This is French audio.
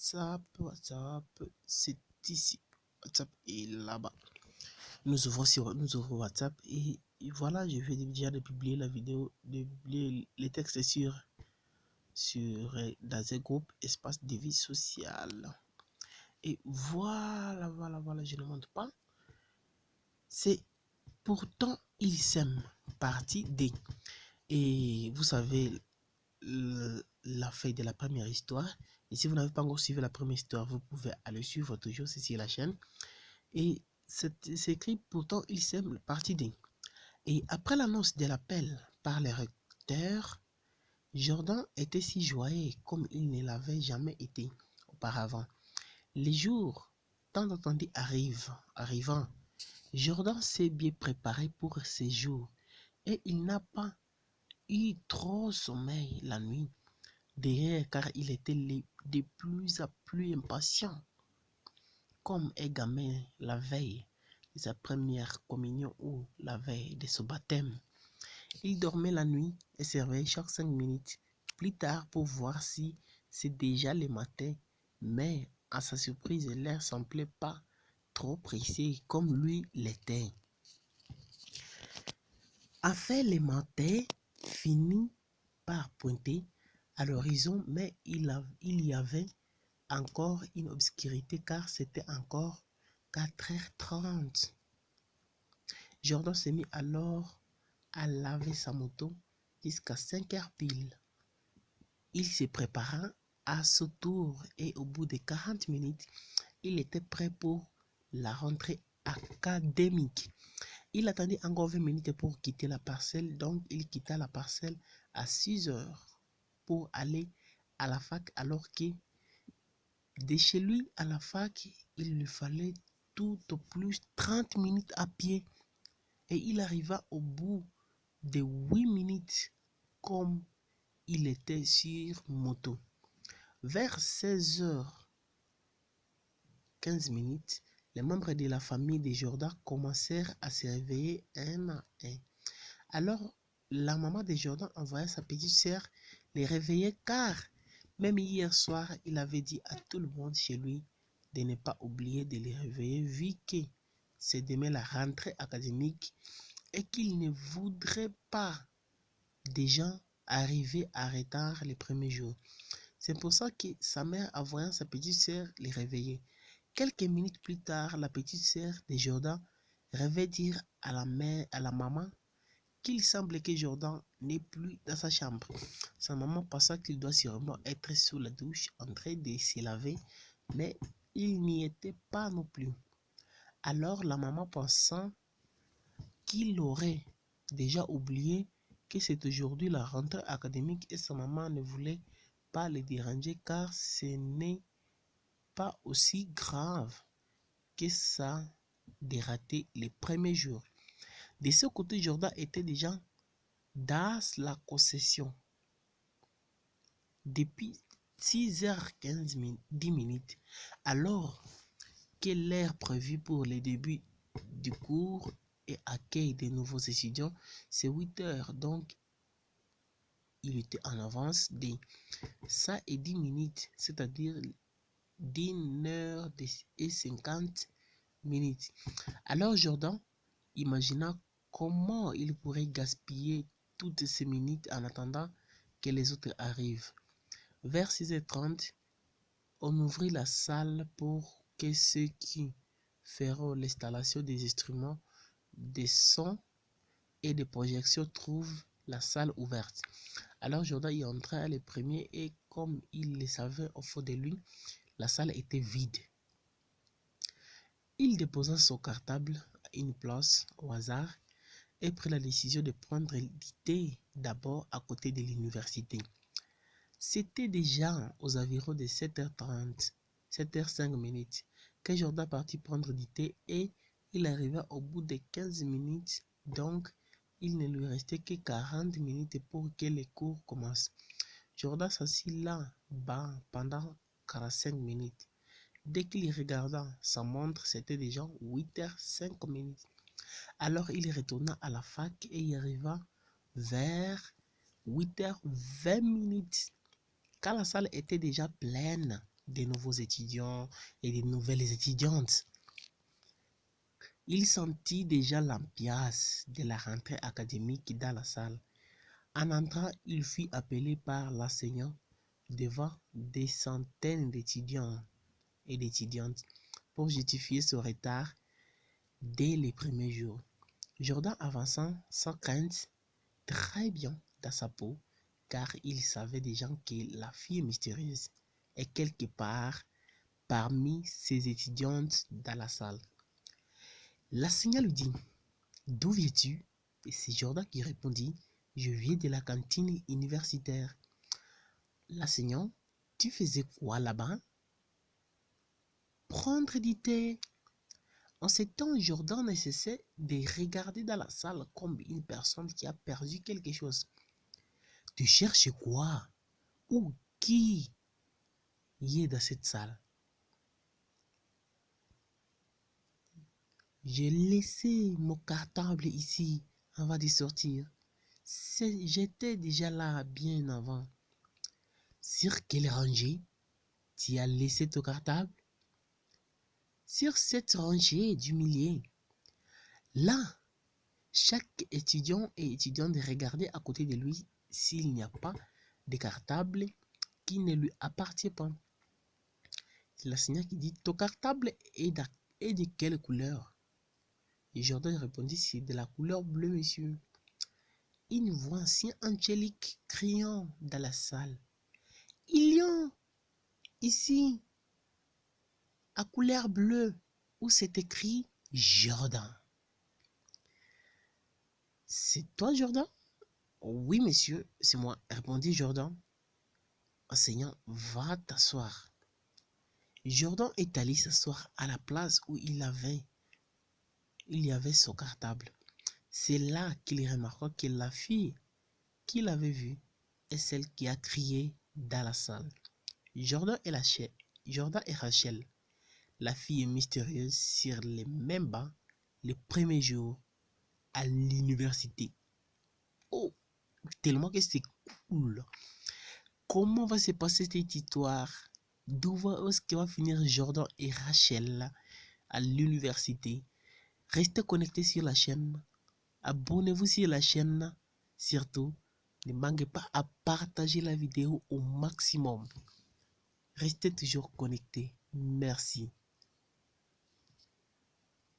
WhatsApp, c'est ici. WhatsApp est là-bas. Nous ouvrons WhatsApp et voilà, je vais déjà de publier la vidéo, de publier les textes dans un groupe espace de vie sociale. Et voilà, je ne montre pas. C'est pourtant ils s'aiment, partie D. Et vous savez la fin de la première histoire. Et si vous n'avez pas encore suivi la première histoire, vous pouvez aller suivre toujours, c'est sur la chaîne. Et c'est écrit pourtant ils s'aiment, partie D. Et après l'annonce de l'appel par le recteur, Jordan était si joyeux comme il ne l'avait jamais été auparavant. Les jours tant attendus arrivant, Jordan s'est bien préparé pour ces jours et il n'a pas eu trop sommeil la nuit derrière car il était de plus en plus impatient. Comme un gamin la veille de sa première communion ou la veille de son baptême. Il dormait la nuit et se réveillait chaque 5 minutes plus tard pour voir si c'est déjà le matin. Mais à sa surprise, l'heure semblait pas trop pressée comme lui l'était. Enfin, le matin finit par pointer à l'horizon, mais il y avait encore une obscurité car c'était encore 4h30. Jordan s'est mis alors à laver sa moto jusqu'à 5h pile. Il se prépara à son tour et au bout de 40 minutes, il était prêt pour la rentrée académique. Il attendait encore 20 minutes pour quitter la parcelle, donc il quitta la parcelle à 6h pour aller à la fac alors que de chez lui à la fac, il lui fallait tout au plus 30 minutes à pied et il arriva au bout de 8 minutes comme il était sur moto. Vers 16h15, les membres de la famille de Jordan commencèrent à se réveiller un à un. Alors, la maman de Jordan envoya sa petite sœur les réveiller car même hier soir, il avait dit à tout le monde chez lui de ne pas oublier de les réveiller vu que c'est demain la rentrée académique et qu'il ne voudrait pas des gens arriver en retard les premiers jours. C'est pour ça que sa mère, en voyant sa petite sœur, les réveillait. Quelques minutes plus tard, la petite sœur de Jordan rêvait dire à la maman qu'il semblait que Jordan n'est plus dans sa chambre. Sa maman pensa qu'il doit sûrement être sous la douche en train de se laver, mais il n'y était pas non plus. Alors la maman pensant qu'il aurait déjà oublié que c'est aujourd'hui la rentrée académique et sa maman ne voulait pas le déranger car ce n'est pas aussi grave que ça de rater les premiers jours. De ce côté, Jordan était déjà dans la concession depuis 6h15 10 minutes, alors que l'heure prévue pour le début du cours et accueil des nouveaux étudiants, c'est 8h, donc il était en avance de 10 minutes, c'est-à-dire d'1h50. Alors Jordan imagina comment il pourrait gaspiller toutes ces minutes en attendant que les autres arrivent. Vers 6h30, on ouvrit la salle pour que ceux qui feront l'installation des instruments, des sons et des projections trouvent la salle ouverte. Alors Jordan y entra le premier et comme il le savait au fond de lui, la salle était vide. Il déposa son cartable à une place au hasard et prit la décision de prendre du thé d'abord à côté de l'université. C'était déjà aux environs de 7h30, 7h05 que Jordan partit prendre du thé et il arriva au bout de 15 minutes, donc il ne lui restait que 40 minutes pour que les cours commencent. Jordan s'assit là-bas pendant 45 minutes. Dès qu'il regarda sa montre, c'était déjà 8h05. Alors il retourna à la fac et y arriva vers 8h20, quand la salle était déjà pleine. des nouveaux étudiants et des nouvelles étudiantes. Il sentit déjà l'ambiance de la rentrée académique dans la salle. En entrant, il fut appelé par l'enseignant devant des centaines d'étudiants et d'étudiantes pour justifier ce retard dès les premiers jours. Jordan avançant sans crainte, très bien dans sa peau, car il savait déjà que la fille mystérieuse est quelque part parmi ses étudiantes dans la salle. L'enseignant lui dit: d'où viens-tu? Et c'est Jordan qui répondit: je viens de la cantine universitaire. L'enseignant: tu faisais quoi là-bas? Prendre du thé. En ce temps, Jordan ne cessait de regarder dans la salle comme une personne qui a perdu quelque chose. Tu cherches quoi? Ou qui y est dans cette salle? J'ai laissé mon cartable ici avant de sortir. J'étais déjà là bien avant. Sur quelle rangée tu as laissé ton cartable? Sur cette rangée du milieu. Là, chaque étudiant et étudiante regardait à côté de lui s'il n'y a pas de cartable qui ne lui appartient pas. C'est l'enseignant qui dit: ton cartable est de quelle couleur? Et Jordan répondit: c'est de la couleur bleue, monsieur. Une voix si angélique criant dans la salle: il y a ici à couleur bleue où c'est écrit Jordan. C'est toi, Jordan? Oui, monsieur, c'est moi, répondit Jordan. Enseignant, va t'asseoir. Jordan est allé s'asseoir à la place où il y avait son cartable. C'est là qu'il remarqua que la fille qu'il avait vue est celle qui a crié dans la salle. Jordan et Rachel, la fille mystérieuse, sur les mêmes bancs le premier jour à l'université. Oh, tellement que c'est cool. Comment va se passer cette histoire? D'où est-ce que va finir Jordan et Rachel à l'université? Restez connectés sur la chaîne. Abonnez-vous sur la chaîne. Surtout, ne manquez pas à partager la vidéo au maximum. Restez toujours connectés. Merci.